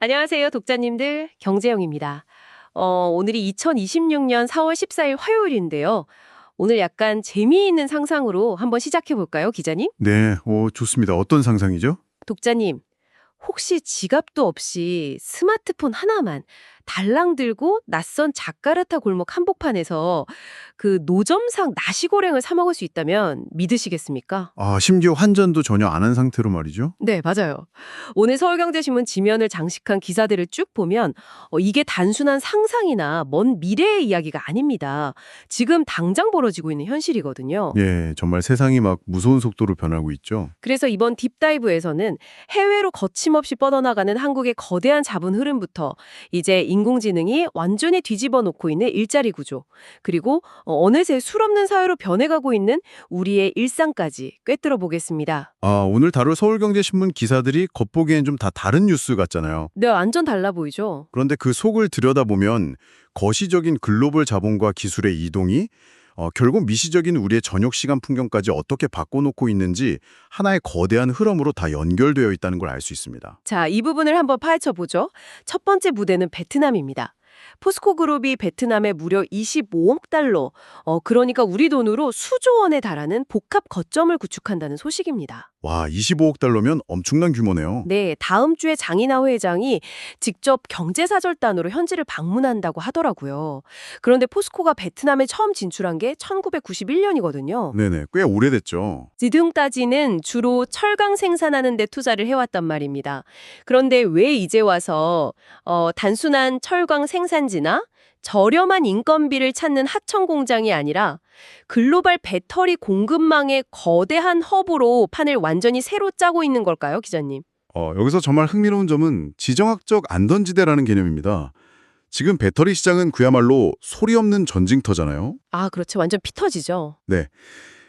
안녕하세요, 독자님들. 경제영입니다. 오늘이 2026년 4월 14일 화요일인데요. 오늘 약간 재미있는 상상으로 한번 시작해 볼까요, 기자님? 네, 좋습니다. 어떤 상상이죠? 독자님, 혹시 지갑도 없이 스마트폰 하나만 달랑 들고 낯선 자카르타 골목 한복판에서 그 노점상 나시고랭을 사 먹을 수 있다면 믿으시겠습니까? 아, 심지어 환전도 전혀 안 한 상태로 말이죠. 네, 맞아요. 오늘 서울경제신문 지면을 장식한 기사들을 쭉 보면 이게 단순한 상상이나 먼 미래의 이야기가 아닙니다. 지금 당장 벌어지고 있는 현실이거든요. 예, 정말 세상이 막 무서운 속도로 변하고 있죠. 그래서 이번 딥다이브에서는 해외로 거침없이 뻗어나가는 한국의 거대한 자본 흐름부터 이제 인공지능이 완전히 뒤집어 놓고 있는 일자리 구조, 그리고 어느새 술 없는 사회로 변해가고 있는 우리의 일상까지 꿰뚫어 보겠습니다. 아, 오늘 다룰 서울경제신문 기사들이 겉보기엔 좀 다 다른 뉴스 같잖아요. 네, 완전 달라 보이죠? 그런데 그 속을 들여다보면 거시적인 글로벌 자본과 기술의 이동이 결국 미시적인 우리의 저녁 시간 풍경까지 어떻게 바꿔놓고 있는지 하나의 거대한 흐름으로 다 연결되어 있다는 걸 알 수 있습니다. 자, 이 부분을 한번 파헤쳐 보죠. 첫 번째 무대는 베트남입니다. 포스코 그룹이 베트남에 무려 25억 달러, 그러니까 우리 돈으로 수조 원에 달하는 복합 거점을 구축한다는 소식입니다. 와, 25억 달러면 엄청난 규모네요. 네, 다음 주에 장인하 회장이 직접 경제사절단으로 현지를 방문한다고 하더라고요. 그런데 포스코가 베트남에 처음 진출한 게 1991년이거든요. 네네, 꽤 오래됐죠. 지등 따지는 주로 철강 생산하는 데 투자를 해왔단 말입니다. 그런데 왜 이제 와서 단순한 철강 생산지나 저렴한 인건비를 찾는 하청 공장이 아니라 글로벌 배터리 공급망의 거대한 허브로 판을 완전히 새로 짜고 있는 걸까요, 기자님? 여기서 정말 흥미로운 점은 지정학적 안전지대라는 개념입니다. 지금 배터리 시장은 그야말로 소리 없는 전쟁터잖아요. 아, 그렇죠. 완전 피 터지죠. 네.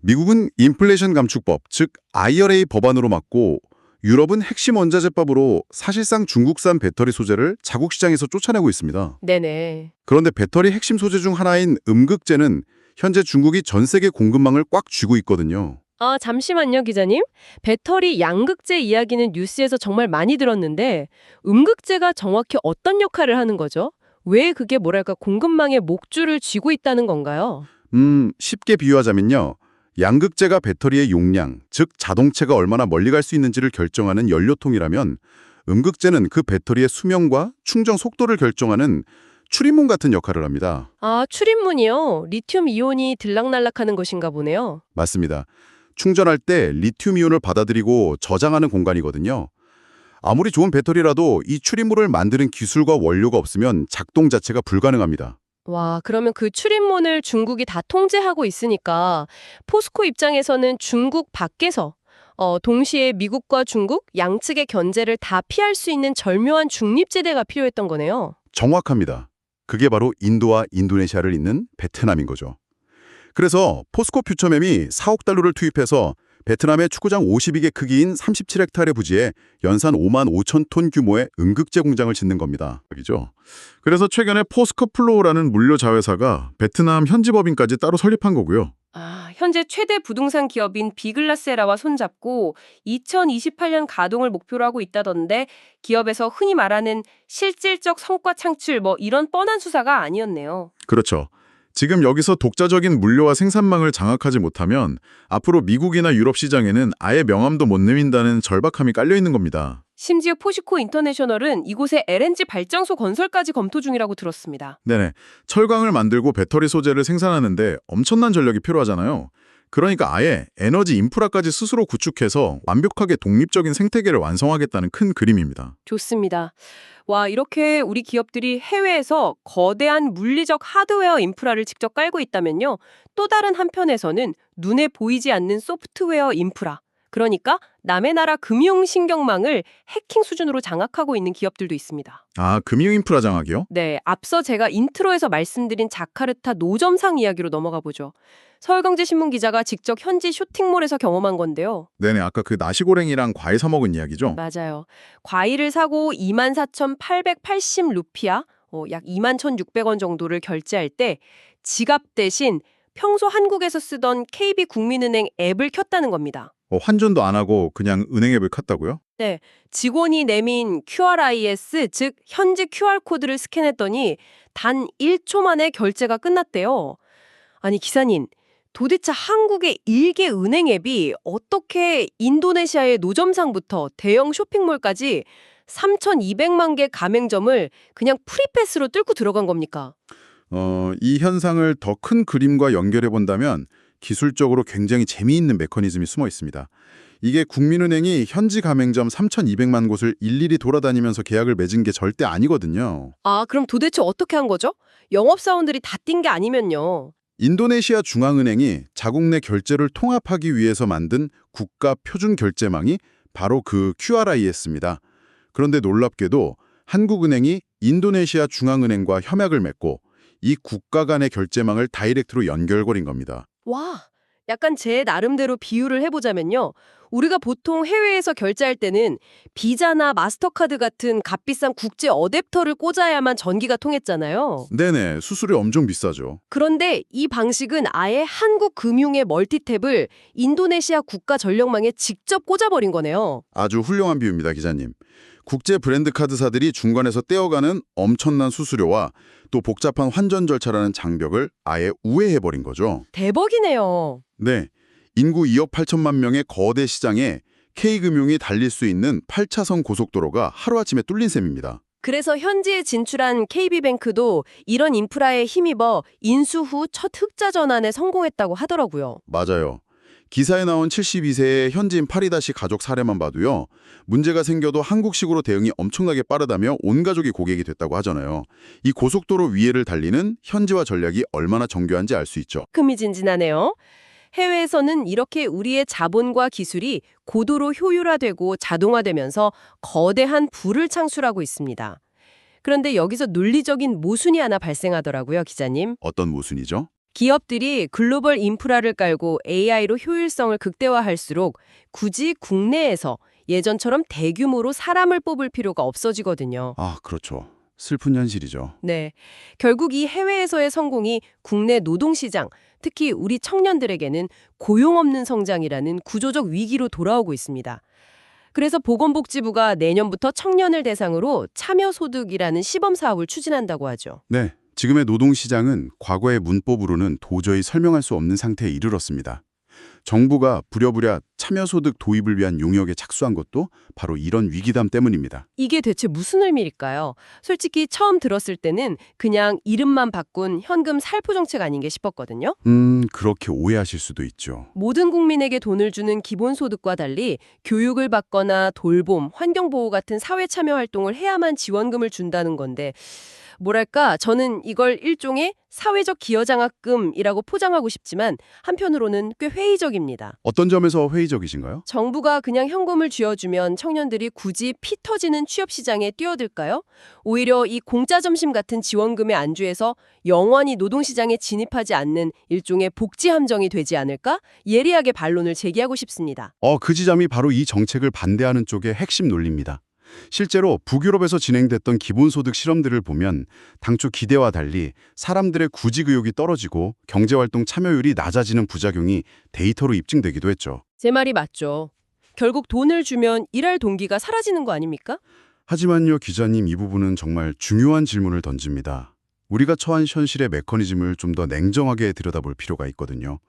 미국은 인플레이션 감축법, 즉 IRA 법안으로 막고 유럽은 핵심 원자재법으로 사실상 중국산 배터리 소재를 자국 시장에서 쫓아내고 있습니다. 네네. 그런데 배터리 핵심 소재 중 하나인 음극재는 현재 중국이 전 세계 공급망을 꽉 쥐고 있거든요. 아, 잠시만요, 기자님. 배터리 양극재 이야기는 뉴스에서 정말 많이 들었는데 음극재가 정확히 어떤 역할을 하는 거죠? 왜 그게 뭐랄까 공급망의 목줄을 쥐고 있다는 건가요? 쉽게 비유하자면요. 양극재가 배터리의 용량, 즉 자동차가 얼마나 멀리 갈 수 있는지를 결정하는 연료통이라면 음극재는 그 배터리의 수명과 충전 속도를 결정하는 출입문 같은 역할을 합니다. 아, 출입문이요? 리튬 이온이 들락날락하는 것인가 보네요. 맞습니다. 충전할 때 리튬 이온을 받아들이고 저장하는 공간이거든요. 아무리 좋은 배터리라도 이 출입물을 만드는 기술과 원료가 없으면 작동 자체가 불가능합니다. 와, 그러면 그 출입문을 중국이 다 통제하고 있으니까 포스코 입장에서는 중국 밖에서 동시에 미국과 중국 양측의 견제를 다 피할 수 있는 절묘한 중립지대가 필요했던 거네요. 정확합니다. 그게 바로 인도와 인도네시아를 잇는 베트남인 거죠. 그래서 포스코 퓨처mem이 4억 달러를 투입해서 베트남의 축구장 52개 크기인 37헥타르의 부지에 연산 5만 5천 톤 규모의 음극재 공장을 짓는 겁니다. 여기죠. 그래서 최근에 포스코 플로우라는 물류 자회사가 베트남 현지 법인까지 따로 설립한 거고요. 아, 현재 최대 부동산 기업인 비글라세라와 손잡고 2028년 가동을 목표로 하고 있다던데 기업에서 흔히 말하는 실질적 성과 창출 이런 뻔한 수사가 아니었네요. 그렇죠. 지금 여기서 독자적인 물류와 생산망을 장악하지 못하면 앞으로 미국이나 유럽 시장에는 아예 명함도 못 내민다는 절박함이 깔려 있는 겁니다. 심지어 포시코 인터내셔널은 이곳에 LNG 발전소 건설까지 검토 중이라고 들었습니다. 네네. 철강을 만들고 배터리 소재를 생산하는데 엄청난 전력이 필요하잖아요. 그러니까 아예 에너지 인프라까지 스스로 구축해서 완벽하게 독립적인 생태계를 완성하겠다는 큰 그림입니다. 좋습니다. 와, 이렇게 우리 기업들이 해외에서 거대한 물리적 하드웨어 인프라를 직접 깔고 있다면요. 또 다른 한편에서는 눈에 보이지 않는 소프트웨어 인프라, 그러니까 남의 나라 금융신경망을 해킹 수준으로 장악하고 있는 기업들도 있습니다. 아, 금융 인프라 장악이요? 네, 앞서 제가 인트로에서 말씀드린 자카르타 노점상 이야기로 넘어가 보죠. 서울경제신문 기자가 직접 현지 쇼핑몰에서 경험한 건데요. 네네, 아까 그 나시고랭이랑 과일 사 먹은 이야기죠? 맞아요. 과일을 사고 24,880 루피아, 약 21,600원 정도를 결제할 때 지갑 대신 평소 한국에서 쓰던 KB국민은행 앱을 켰다는 겁니다. 환전도 안 하고 그냥 은행 앱을 켰다고요? 네, 직원이 내민 QRIS, 즉 현지 QR코드를 스캔했더니 단 1초 만에 결제가 끝났대요. 아니, 기사님, 도대체 한국의 일개 은행 앱이 어떻게 인도네시아의 노점상부터 대형 쇼핑몰까지 3,200만 개 가맹점을 그냥 프리패스로 뚫고 들어간 겁니까? 이 현상을 더 큰 그림과 연결해 본다면 기술적으로 굉장히 재미있는 메커니즘이 숨어 있습니다. 이게 국민은행이 현지 가맹점 3,200만 곳을 일일이 돌아다니면서 계약을 맺은 게 절대 아니거든요. 아, 그럼 도대체 어떻게 한 거죠? 영업사원들이 다 뛴 게 아니면요. 인도네시아 중앙은행이 자국 내 결제를 통합하기 위해서 만든 국가 표준 결제망이 바로 그 QRIS입니다. 그런데 놀랍게도 한국은행이 인도네시아 중앙은행과 협약을 맺고 이 국가 간의 결제망을 다이렉트로 연결거린 겁니다. 와, 약간 제 나름대로 비유를 해보자면요. 우리가 보통 해외에서 결제할 때는 비자나 마스터카드 같은 값비싼 국제 어댑터를 꽂아야만 전기가 통했잖아요. 네네, 수수료 엄청 비싸죠. 그런데 이 방식은 아예 한국 금융의 멀티탭을 인도네시아 국가 전력망에 직접 꽂아버린 거네요. 아주 훌륭한 비유입니다, 기자님. 국제 브랜드 카드사들이 중간에서 떼어가는 엄청난 수수료와 또 복잡한 환전 절차라는 장벽을 아예 우회해버린 거죠. 대박이네요. 네, 인구 2억 8천만 명의 거대 시장에 K금융이 달릴 수 있는 8차선 고속도로가 하루아침에 뚫린 셈입니다. 그래서 현지에 진출한 KB뱅크도 이런 인프라에 힘입어 인수 후 첫 흑자 전환에 성공했다고 하더라고요. 맞아요. 기사에 나온 72세의 현지인 파리다시 가족 사례만 봐도요. 문제가 생겨도 한국식으로 대응이 엄청나게 빠르다며 온 가족이 고객이 됐다고 하잖아요. 이 고속도로 위에를 달리는 현지화 전략이 얼마나 정교한지 알 수 있죠. 흥미진진하네요. 해외에서는 이렇게 우리의 자본과 기술이 고도로 효율화되고 자동화되면서 거대한 부를 창출하고 있습니다. 그런데 여기서 논리적인 모순이 하나 발생하더라고요, 기자님. 어떤 모순이죠? 기업들이 글로벌 인프라를 깔고 AI로 효율성을 극대화할수록 굳이 국내에서 예전처럼 대규모로 사람을 뽑을 필요가 없어지거든요. 아, 그렇죠. 슬픈 현실이죠. 네. 결국 이 해외에서의 성공이 국내 노동시장, 특히 우리 청년들에게는 고용 없는 성장이라는 구조적 위기로 돌아오고 있습니다. 그래서 보건복지부가 내년부터 청년을 대상으로 참여소득이라는 시범 사업을 추진한다고 하죠. 네, 지금의 노동시장은 과거의 문법으로는 도저히 설명할 수 없는 상태에 이르렀습니다. 정부가 부랴부랴 참여소득 도입을 위한 용역에 착수한 것도 바로 이런 위기담 때문입니다. 이게 대체 무슨 의미일까요? 솔직히 처음 들었을 때는 그냥 이름만 바꾼 현금 살포 정책 아닌게 싶었거든요. 그렇게 오해하실 수도 있죠. 모든 국민에게 돈을 주는 기본소득과 달리 교육을 받거나 돌봄, 환경보호 같은 사회 참여 활동을 해야만 지원금을 준다는 건데 뭐랄까 저는 이걸 일종의 사회적 기여장학금이라고 포장하고 싶지만 한편으로는 꽤 회의적입니다. 어떤 점에서 회의적이신가요? 정부가 그냥 현금을 쥐어주면 청년들이 굳이 피 터지는 취업시장에 뛰어들까요? 오히려 이 공짜 점심 같은 지원금의 안주에서 영원히 노동시장에 진입하지 않는 일종의 복지 함정이 되지 않을까? 예리하게 반론을 제기하고 싶습니다. 그 지점이 바로 이 정책을 반대하는 쪽의 핵심 논리입니다. 실제로 북유럽에서 진행됐던 기본소득 실험들을 보면 당초 기대와 달리 사람들의 구직 의욕이 떨어지고 경제활동 참여율이 낮아지는 부작용이 데이터로 입증되기도 했죠. 제 말이 맞죠. 결국 돈을 주면 일할 동기가 사라지는 거 아닙니까? 하지만요, 기자님, 이 부분은 정말 중요한 질문을 던집니다. 우리가 처한 현실의 메커니즘을 좀 더 냉정하게 들여다볼 필요가 있거든요.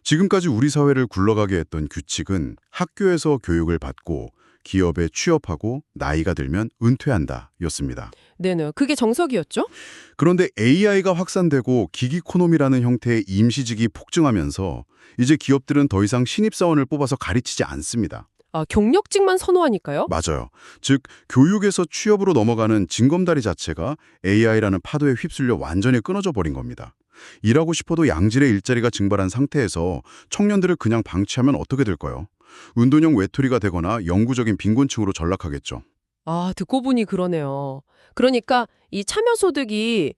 지금까지 우리 사회를 굴러가게 했던 규칙은 학교에서 교육을 받고 기업에 취업하고 나이가 들면 은퇴한다 였습니다. 네네, 그게 정석이었죠? 그런데 AI가 확산되고 기기코노미라는 형태의 임시직이 폭증하면서 이제 기업들은 더 이상 신입사원을 뽑아서 가르치지 않습니다. 아, 경력직만 선호하니까요? 맞아요. 즉, 교육에서 취업으로 넘어가는 징검다리 자체가 AI라는 파도에 휩쓸려 완전히 끊어져 버린 겁니다. 일하고 싶어도 양질의 일자리가 증발한 상태에서 청년들을 그냥 방치하면 어떻게 될까요? 운동형 외톨이가 되거나 영구적인 빈곤층으로 전락하겠죠. 아, 듣고 보니 그러네요. 그러니까 이 참여소득이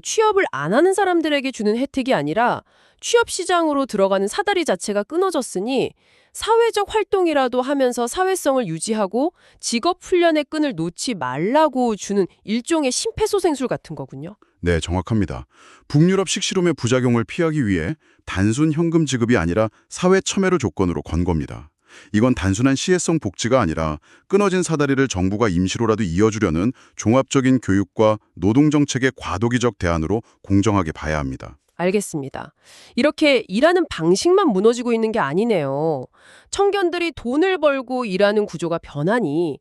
취업을 안 하는 사람들에게 주는 혜택이 아니라 취업 시장으로 들어가는 사다리 자체가 끊어졌으니 사회적 활동이라도 하면서 사회성을 유지하고 직업 훈련의 끈을 놓지 말라고 주는 일종의 심폐소생술 같은 거군요. 네, 정확합니다. 북유럽 식시롬의 부작용을 피하기 위해 단순 현금 지급이 아니라 사회 참여를 조건으로 건 겁니다. 이건 단순한 시혜성 복지가 아니라 끊어진 사다리를 정부가 임시로라도 이어주려는 종합적인 교육과 노동정책의 과도기적 대안으로 공정하게 봐야 합니다. 알겠습니다. 이렇게 일하는 방식만 무너지고 있는 게 아니네요. 청년들이 돈을 벌고 일하는 구조가 변하니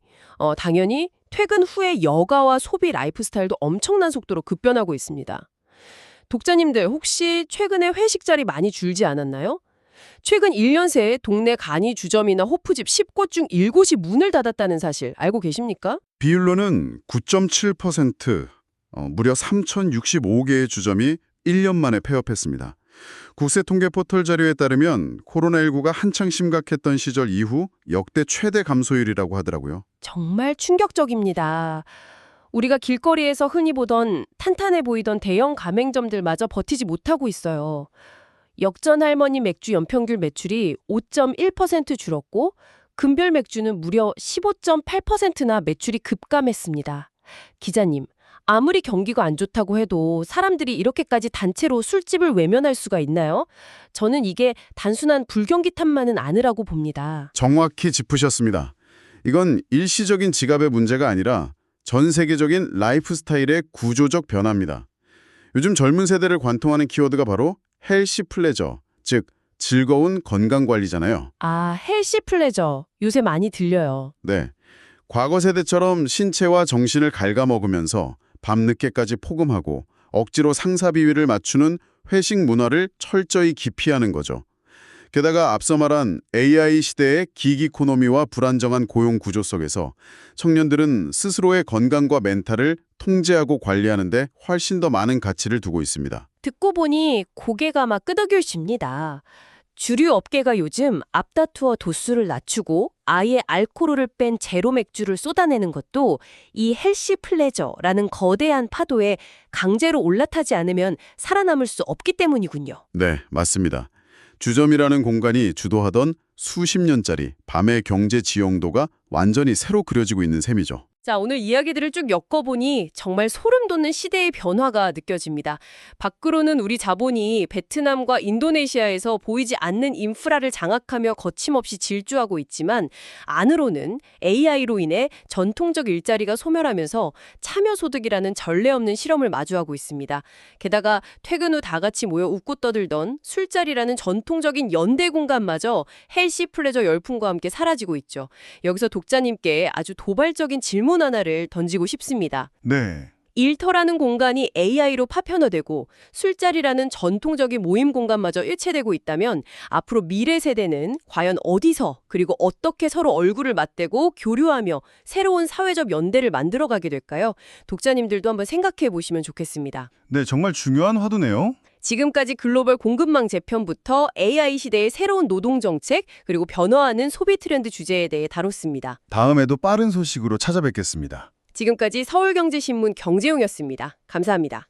당연히 퇴근 후에 여가와 소비 라이프 스타일도 엄청난 속도로 급변하고 있습니다. 독자님들 혹시 최근에 회식 자리 많이 줄지 않았나요? 최근 1년 새에 동네 간이 주점이나 호프집 10곳 중 7곳이 문을 닫았다는 사실 알고 계십니까? 비율로는 9.7%, 무려 3,065개의 주점이 1년 만에 폐업했습니다. 국세통계 포털 자료에 따르면 코로나19가 한창 심각했던 시절 이후 역대 최대 감소율이라고 하더라고요. 정말 충격적입니다. 우리가 길거리에서 흔히 보던 탄탄해 보이던 대형 가맹점들마저 버티지 못하고 있어요. 역전 할머니 맥주 연평균 매출이 5.1% 줄었고 금별 맥주는 무려 15.8%나 매출이 급감했습니다. 기자님, 아무리 경기가 안 좋다고 해도 사람들이 이렇게까지 단체로 술집을 외면할 수가 있나요? 저는 이게 단순한 불경기 탓만은 아니라고 봅니다. 정확히 짚으셨습니다. 이건 일시적인 지갑의 문제가 아니라 전 세계적인 라이프 스타일의 구조적 변화입니다. 요즘 젊은 세대를 관통하는 키워드가 바로 헬시 플레저, 즉 즐거운 건강관리잖아요. 아, 헬시 플레저. 요새 많이 들려요. 네, 과거 세대처럼 신체와 정신을 갉아먹으면서 밤늦게까지 포금하고 억지로 상사 비위를 맞추는 회식 문화를 철저히 기피하는 거죠. 게다가 앞서 말한 AI 시대의 기기코노미와 불안정한 고용 구조 속에서 청년들은 스스로의 건강과 멘탈을 통제하고 관리하는 데 훨씬 더 많은 가치를 두고 있습니다. 듣고 보니 고개가 막 끄덕여집니다. 주류 업계가 요즘 앞다투어 도수를 낮추고 아예 알코올을 뺀 제로 맥주를 쏟아내는 것도 이 헬시 플레저라는 거대한 파도에 강제로 올라타지 않으면 살아남을 수 없기 때문이군요. 네, 맞습니다. 주점이라는 공간이 주도하던 수십 년짜리 밤의 경제 지형도가 완전히 새로 그려지고 있는 셈이죠. 자, 오늘 이야기들을 쭉 엮어보니 정말 소름 돋는 시대의 변화가 느껴집니다. 밖으로는 우리 자본이 베트남과 인도네시아에서 보이지 않는 인프라를 장악하며 거침없이 질주하고 있지만 안으로는 AI로 인해 전통적 일자리가 소멸하면서 참여소득이라는 전례 없는 실험을 마주하고 있습니다. 게다가 퇴근 후 다 같이 모여 웃고 떠들던 술자리라는 전통적인 연대 공간마저 헬시 플레저 열풍과 함께 사라지고 있죠. 여기서 독자님께 아주 도발적인 질문 하나를 던지고 싶습니다. 네. 일터라는 공간이 AI로 파편화되고 술자리라는 전통적인 모임 공간마저 일체되고 있다면 앞으로 미래 세대는 과연 어디서 그리고 어떻게 서로 얼굴을 맞대고 교류하며 새로운 사회적 연대를 만들어가게 될까요? 독자님들도 한번 생각해 보시면 좋겠습니다. 네, 정말 중요한 화두네요. 지금까지 글로벌 공급망 재편부터 AI 시대의 새로운 노동 정책 그리고 변화하는 소비 트렌드 주제에 대해 다뤘습니다. 다음에도 빠른 소식으로 찾아뵙겠습니다. 지금까지 서울경제신문 경제용이었습니다. 감사합니다.